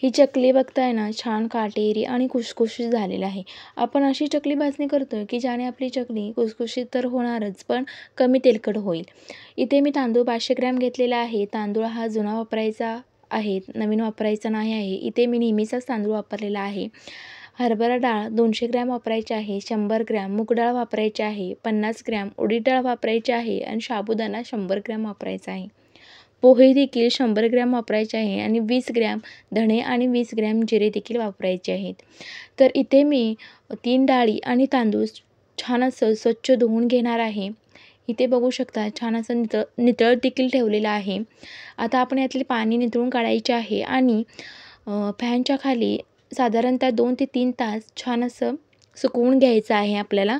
ही चकली बघताय ना, छान काटेरी आणि खुसखुशीत झालेली आहे. आपण अशी चकली भाजणी करतोय की ज्याने आपली चकली खुसखुशीत तर होणारच, पण कमी तेलकट होईल. इथे मी तांदूळ 500 ग्रॅम घेतलेला आहे. तांदूळ हा जुना वापरायचा आहे, नवीन वापरायचा नाही आहे. इथे मी नेहमीचाच तांदूळ वापरलेला आहे. हरभरा डाळ 200 ग्रॅम वापरायची आहे. 100 ग्रॅम मूग डाळ वापरायची आहे. 50 ग्रॅम उडीद डाळ वापरायची आहे आणि साबुदाणा 100 ग्रॅम वापरायचा आहे. पोहे देखील 100 ग्रॅम वापरायचे आहे आणि 20 ग्रॅम धणे आणि 20 ग्रॅम जिरे देखील वापरायचे आहेत. तर इथे मी 3 डाळी आणि तांदूळ छान असं स्वच्छ धुवून घेणार आहे. इथे बघू शकता छान असं नितळत देखील ठेवलेलं आहे. आता आपण यातले पाणी नितळून काढायचे आहे आणि फॅनच्या खाली साधारणतः 2 ते 3 तास छान असं सुकवून घ्यायचं आहे आपल्याला.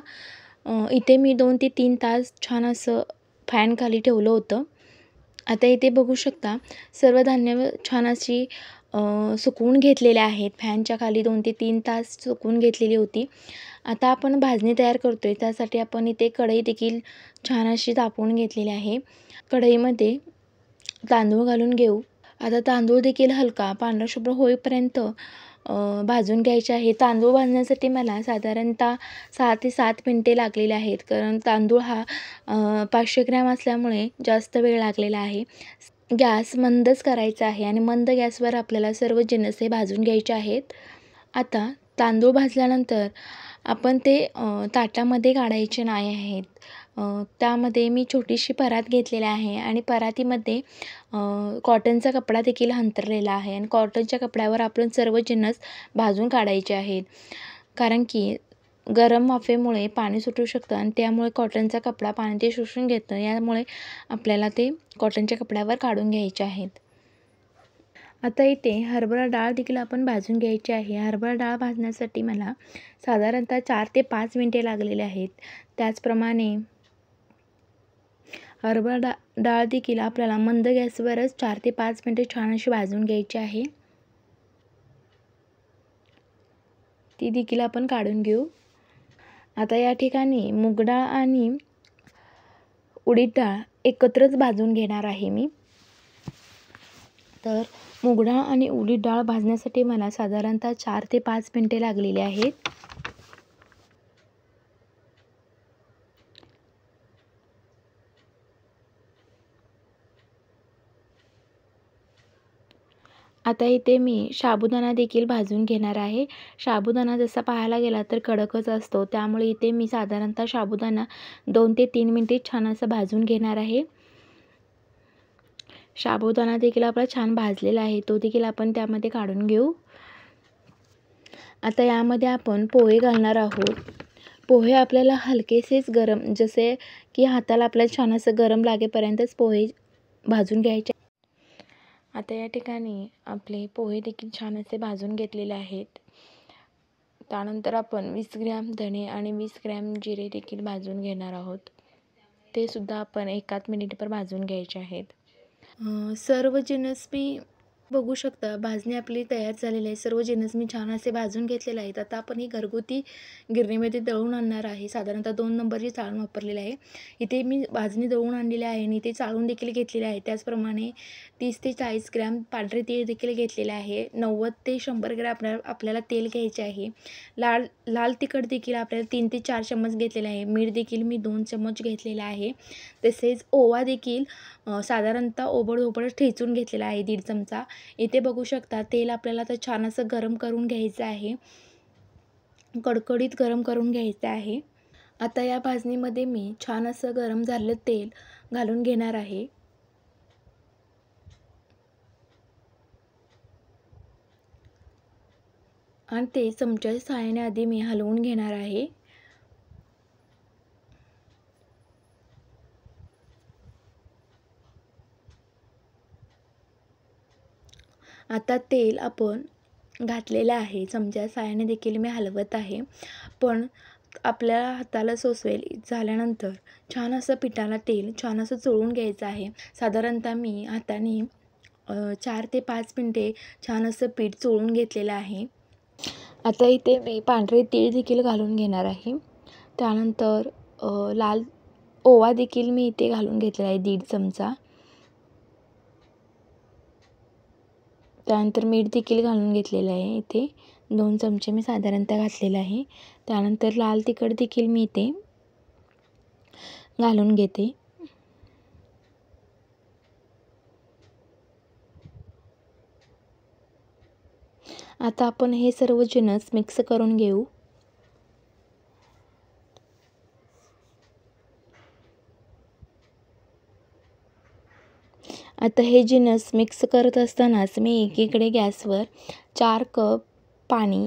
इथे मी 2 ते 3 तास छान असं फॅनखाली ठेवलं होतं. आता इथे बघू शकता सर्व धान्य छान अशी सुकवून घेतलेले आहेत. फॅनच्या खाली 2 ते 3 तास सुकवून घेतलेली होती. आता आपण भाजणी तयार करतोय त्यासाठी आपण इथे कढई देखील छान अशी तापवून घेतलेली आहे. कढईमध्ये तांदूळ घालून घेऊ. आता तांदूळ देखील हलका पांढरा शुभ्र होईपर्यंत भाजून घ्यायचे आहे. तांदूळ भाजण्यासाठी मला साधारणतः 6 ते 7 मिनिटे लागलेली आहेत, कारण तांदूळ हा 500 ग्रॅम असल्यामुळे जास्त वेळ लागलेला आहे. गॅस मंदच करायचा आहे आणि मंद गॅसवर आपल्याला सर्व जिन्नस हे भाजून घ्यायचे आहेत. आता तांदूळ भाजल्यानंतर आपण ते ताटामध्ये काढायचे नाही आहेत. त्यामध्ये मी छोटीशी परात घेतलेली आहे आणि परातीमध्ये कॉटनचा कपडा देखील अंथरलेला आहे आणि कॉटनच्या कपड्यावर आपण सर्व जिन्नस भाजून काढायचे आहेत. कारण की गरम वाफेमुळे पाणी सुटू शकतं आणि त्यामुळे कॉटनचा कपडा पाणी ते शोषून घेतं. यामुळे आपल्याला ते कॉटनच्या कपड्यावर काढून घ्यायचे आहेत. आता इथे हरभरा डाळ देखील आपण भाजून घ्यायची आहे. हरभरा डाळ भाजण्यासाठी मला साधारणतः 4 ते 5 मिनिटे लागलेले आहेत. त्याचप्रमाणे हरभरा डाळ देखील आपल्याला मंद गॅसवरच 4 ते 5 मिनिटे छान अशी भाजून घ्यायची आहे. ती देखील आपण काढून घेऊ. आता या ठिकाणी मूग डाळ आणि उडीद डाळ एकत्रच भाजून घेणार आहे मी. तर मूग डाळ आणि उडीद डाळ भाजण्यासाठी मला साधारणतः 4 ते 5 मिनिटे लागलेली आहेत. आता इथे मी साबुदाणा देखील भाजून घेणार आहे. साबुदाणा जसा पाहायला गेला तर कडकच असतो, त्यामुळे इथे मी साधारणतः साबुदाणा 2 ते 3 मिनिटे छान असं भाजून घेणार आहे. साबुदाणा देखील आपला छान भाजलेला आहे, तो देखील आपण त्यामध्ये काढून घेऊ. आता यामध्ये आपण पोहे घालणार आहोत. पोहे आपल्याला हलकेसेच गरम, जसे की हाताला आपल्याला छान असं गरम लागेपर्यंतच पोहे भाजून घ्यायचे. आता या ठिकाणी आपले पोहे देखील छान असे भाजून घेतलेले आहेत. त्यानंतर आपण 20 ग्रॅम धणे आणि 20 ग्रॅम जिरे देखील भाजून घेणार आहोत. ते सुद्धा आपण 1 मिनिटभर भाजून घ्यायचे आहेत. सर्व जिन्नस मी बघू शकता भाजणी आपली तयार झालेली आहे. सर्व जिन्नस मी छान असे भाजून घेतलेले आहेत. आता आपण ही घरगुती गिरणीमध्ये दळून आणणार आहे. साधारणतः 2 नंबरची चाळण वापरलेली आहे. इथे मी भाजणी दळून आणलेली आहे आणि ते चाळून देखील घेतलेले आहे. त्याचप्रमाणे 30 ते 40 ग्रॅम पांढरे तीळ देखील घेतलेले आहे. 90 ते 100 ग्रॅम आपल्याला तेल घ्यायचे आहे. लाल तिखट देखील आपल्याला 3 ते 4 चम्मच घेतलेले आहे. मीठ देखील मी 2 चम्मच घेतलेला आहे. तसेच ओवा देखील साधारणतः ओबड-धोबड ठेचून घेतलेला आहे 1.5 चमचा. इथे बघू शकता तेल आपल्याला तर छान असं गरम करून घ्यायचं आहे. कडकडीत गरम करून घ्यायचं आहे. आता या भाजणीमध्ये मी छान असं गरम झालेलं तेल घालून घेणार आहे. आणि ते चमच्याच्या सहाय्याने आधी मी हलवून घेणार आहे. आता तेल आपण घातलेलं आहे. चमच्याच्या सहाय्याने देखील मी हलवत आहे. पण आपल्या हाताला सोसवेल झाल्यानंतर छान असं पिठाला तेल छान असं चोळून घ्यायचं आहे. साधारणतः मी हाताने 4 ते 5 मिनिटे छान असं पीठ चोळून घेतलेलं आहे. आता इथे मी पांढरे तीळ देखील घालून घेणार आहे. त्यानंतर लाल ओवा देखील मी इथे घालून घेतलेला आहे 1.5 चमचा. त्यानंतर मीठ देखील घालून घेतलेलं आहे. इथे 2 चमचे मी साधारणतः घातलेलं आहे. त्यानंतर लाल तिखट देखील मी इथे घालून घेते. आता आपण हे सर्व जिन्नस मिक्स करून घेऊ. आता हे जिन्नस मिक्स करत असतानाच मी एकीकडे गॅसवर 4 कप पाणी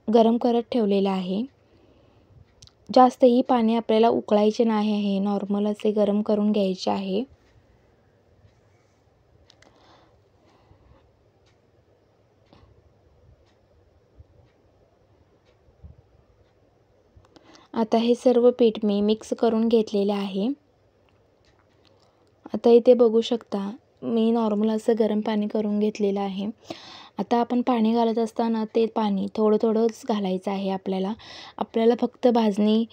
गरम करत ठेवलेलं आहे. जास्तही पाणी आपल्याला उकळायचे नाही आहे, नॉर्मल असे गरम करून घ्यायचे आहे. आता हे सर्व पीठ मी मिक्स करून घेतलेले आहे. आता इथे बघू शकता मी नॉर्मल असं गरम पाणी करून घेतलेलं आहे. आता आपण पाणी घालत असताना ते पाणी थोडं थोडंच घालायचं आहे आपल्याला. आपल्याला फक्त भाजणी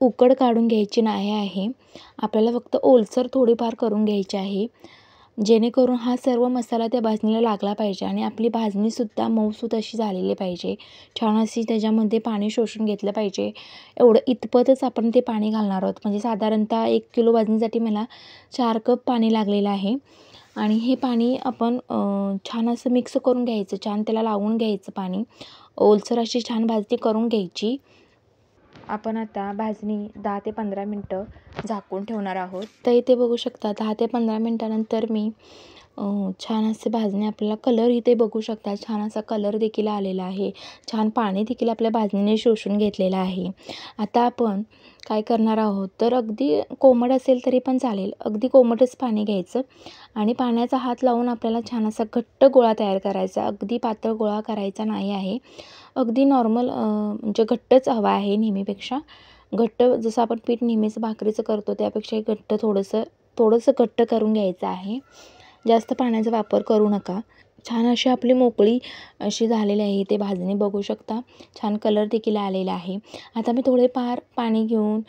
उकड काढून घ्यायची नाही आहे. आपल्याला फक्त ओलसर थोडीफार करून घ्यायची आहे, जेणेकरून हा सर्व मसाला त्या भाजणीला लागला पाहिजे आणि आपली भाजणीसुद्धा मऊसूत अशी झालेली पाहिजे. छान अशी त्याच्यामध्ये पाणी शोषून घेतलं पाहिजे. एवढं इतपतच आपण ते पाणी घालणार आहोत. म्हणजे साधारणतः 1 किलो भाजणीसाठी मला 4 कप पाणी लागलेलं आहे. आणि हे पाणी आपण छान असं मिक्स करून घ्यायचं, छान त्याला लावून घ्यायचं पाणी. ओलसर अशी छान भाजणी करून घ्यायची. आपण आता भाजणी 10 ते 15 मिनटं झाकून ठेवणार आहोत. तर इथे बघू शकता 10 ते 15 मिनटानंतर मी छान असे भाजणी आपल्याला कलर इथे बघू शकता, छान असा कलर देखील आलेला आहे. छान पाणी देखील आपल्या भाजणीने शोषून घेतलेलं आहे. आता आपण काय करणार आहोत, तर अगदी कोमट असेल तरी पण चालेल, अगदी कोमटच पाणी घ्यायचं आणि पाण्याचा हात लावून आपल्याला छान असा घट्ट गोळा तयार करायचा. अगदी पातळ गोळा करायचा नाही आहे. अगदी नॉर्मल म्हणजे घट्टच हवा आहे नेहमीपेक्षा. घट्ट जसं आपण पीठ नेहमीच भाकरीचं करतो त्यापेक्षाही घट्ट थोडंसं घट्ट करून घ्यायचं आहे. जास्त पाण्याचा वापर करू नका. छान अशी आपली मोकळी अशी झालेली आहे ते भाजणी बघू शकता. छान कलर देखील आलेला आहे. आता मी थोडेफार पाणी घेऊन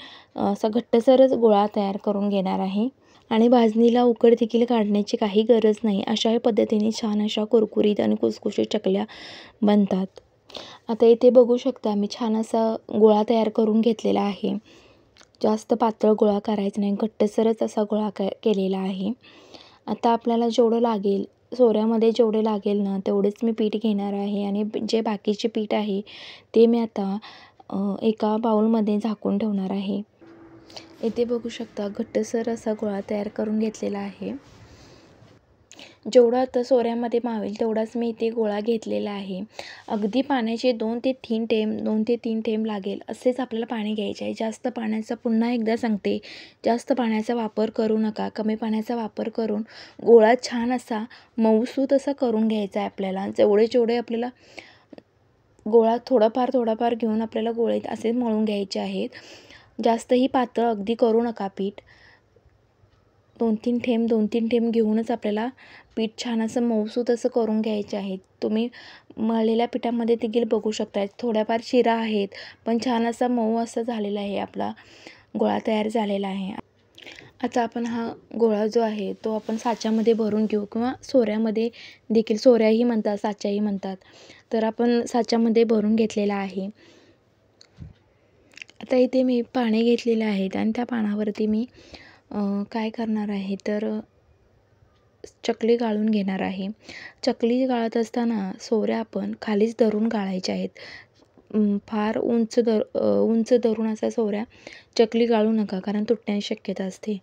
असा घट्टसरच गोळा तयार करून घेणार आहे आणि भाजणीला उकड देखील काढण्याची काही गरज नाही. अशा पद्धतीने छान अशा कुरकुरीत आणि खुसखुशीत चकल्या बनतात. आता इथे बघू शकता मी छान असा गोळा तयार करून घेतलेला आहे. जास्त पातळ गोळा करायचा नाही, घट्टसरच असा गोळा केलेला आहे. आता आपल्याला जेवढं लागेल, सोऱ्यामध्ये जेवढे लागेल ना तेवढेच मी पीठ घेणार आहे आणि जे बाकीचे पीठ आहे ते मी आता एका बाउलमध्ये झाकून ठेवणार आहे. इथे बघू शकता घट्टसर असा गोळा तयार करून घेतलेला आहे. जेवढा आता सोऱ्यामध्ये मावेल तेवढाच मी इथे गोळा घेतलेला आहे. अगदी पाण्याचे 2 ते 3 थेंब लागेल असेच आपल्याला पाणी घ्यायचे आहे. जास्त पाण्याचा पुन्हा एकदा सांगते, जास्त पाण्याचा वापर करू नका. कमी पाण्याचा वापर करून गोळा छान असा मऊसूत असा करून घ्यायचा आहे आपल्याला. जेवढे आपल्याला गोळा थोडाफार घेऊन आपल्याला गोळे असे मळून घ्यायचे आहेत. जास्तही पातळ अगदी करू नका पीठ. 2-3 थेंब घेऊनच आपल्याला पीठ छान असं मऊसूत असं करून घ्यायचे आहे. तुम्ही मळलेल्या पिठामध्ये देखील बघू शकता थोड्याफार शिरा आहेत, पण छान असा मऊ असा झालेला आहे, आपला गोळा तयार झालेला आहे. आता आपण हा गोळा जो आहे तो आपण साच्यामध्ये भरून घेऊ किंवा सोऱ्यामध्ये देखील, सोऱ्याही म्हणतात साच्याही म्हणतात, तर आपण साच्यामध्ये भरून घेतलेला आहे. आता इथे मी पाने घेतलेले आहेत आणि त्या पानावरती मी काय करणार आहे तर चकली गाळून घेणार आहे. चकली गाळत असताना सोऱ्या आपण खालीच धरून गाळायच्या आहेत. फार उंच धरून असा सोऱ्या चकली गाळू नका, कारण तुटण्याची शक्यता असते.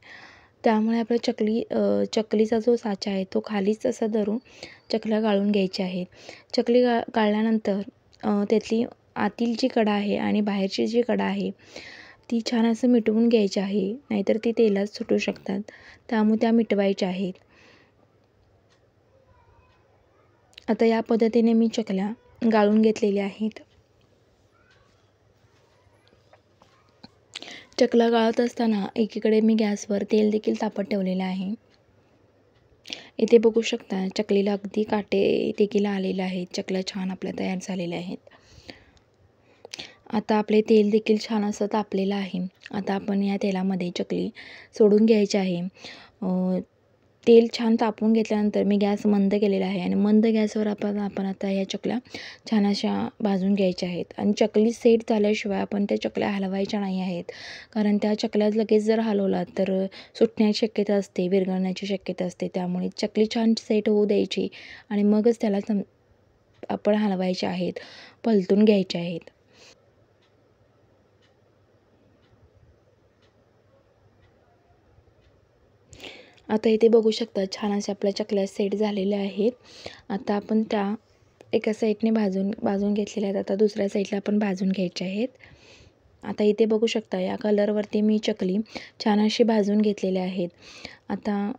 त्यामुळे आपल्या चकलीचा जो साचा आहे तो खालीच असा धरून चकल्या गाळून घ्यायच्या आहेत. चकली गाळल्यानंतर त्यातली आतील जी कडा आहे आणि बाहेरची जी कडा आहे ती छान असं मिटवून घ्यायची आहे, नाहीतर ती तेलात सुटू शकतात. त्यामुळे त्या मिटवायच्या आहेत. आता या पद्धतीने मी चकल्या गाळून घेतलेल्या आहेत. चकला गाळत असताना एकीकडे मी गॅसवर तेल देखील तापत ठेवलेलं आहे. इथे बघू शकता चकलीला अगदी काटे देखील आलेले आहेत. चकल्या छान आपल्या तयार झालेल्या आहेत. आता आपले तेल देखील छान असं तापलेलं आहे. आता आपण या तेलामध्ये चकली सोडून घ्यायची आहे. तेल छान तापवून घेतल्यानंतर मी गॅस मंद केलेला आहे आणि मंद गॅसवर आपण आता ह्या चकल्या छान अशा भाजून घ्यायच्या आहेत. आणि चकली सेट झाल्याशिवाय आपण त्या चकल्या हलवायच्या नाही आहेत, कारण त्या चकल्या लगेच जर हलवलात तर सुटण्याची शक्यता असते, विरघळण्याची शक्यता असते. त्यामुळे चकली छान सेट होऊ द्यायची आणि मगच त्याला आपण हलवायचे आहेत, पलटून घ्यायचे आहेत. आता इथे बघू शकता छान अशा आपल्या चकल्या सेट झालेल्या आहेत. आता आपण त्या एका साईडने भाजून घेतलेल्या आहेत. आता दुसऱ्या साईडला आपण भाजून घ्यायच्या आहेत. आता इथे बघू शकता या कलरवरती मी चकली छान अशी भाजून घेतलेल्या आहेत. आता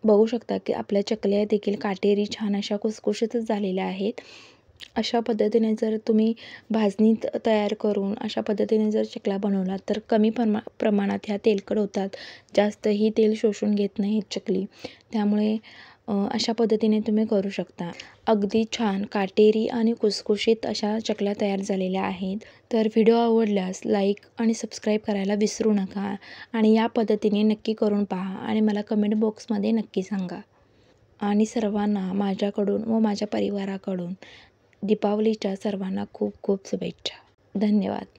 बघू शकता की आपल्या चकल्या देखील काटेरी छान अशा खुसखुशीतच झालेल्या आहेत. अशा पद्धतीने जर तुम्ही भाजणी तयार करून अशा पद्धतीने जर चकल्या बनवलात तर कमी प्रमाणात ह्या तेलकट होतात. जास्तही तेल शोषून घेत नाहीत चकली. त्यामुळे अशा पद्धतीने तुम्ही करू शकता. अगदी छान काटेरी आणि खुसखुशीत अशा चकल्या तयार झालेल्या आहेत. तर व्हिडिओ आवडल्यास लाईक आणि सबस्क्राईब करायला विसरू नका आणि या पद्धतीने नक्की करून पहा आणि मला कमेंट बॉक्समध्ये नक्की सांगा. आणि सर्वांना माझ्याकडून व माझ्या परिवाराकडून दीपावलीच्या सर्वांना खूप खूप शुभेच्छा. धन्यवाद.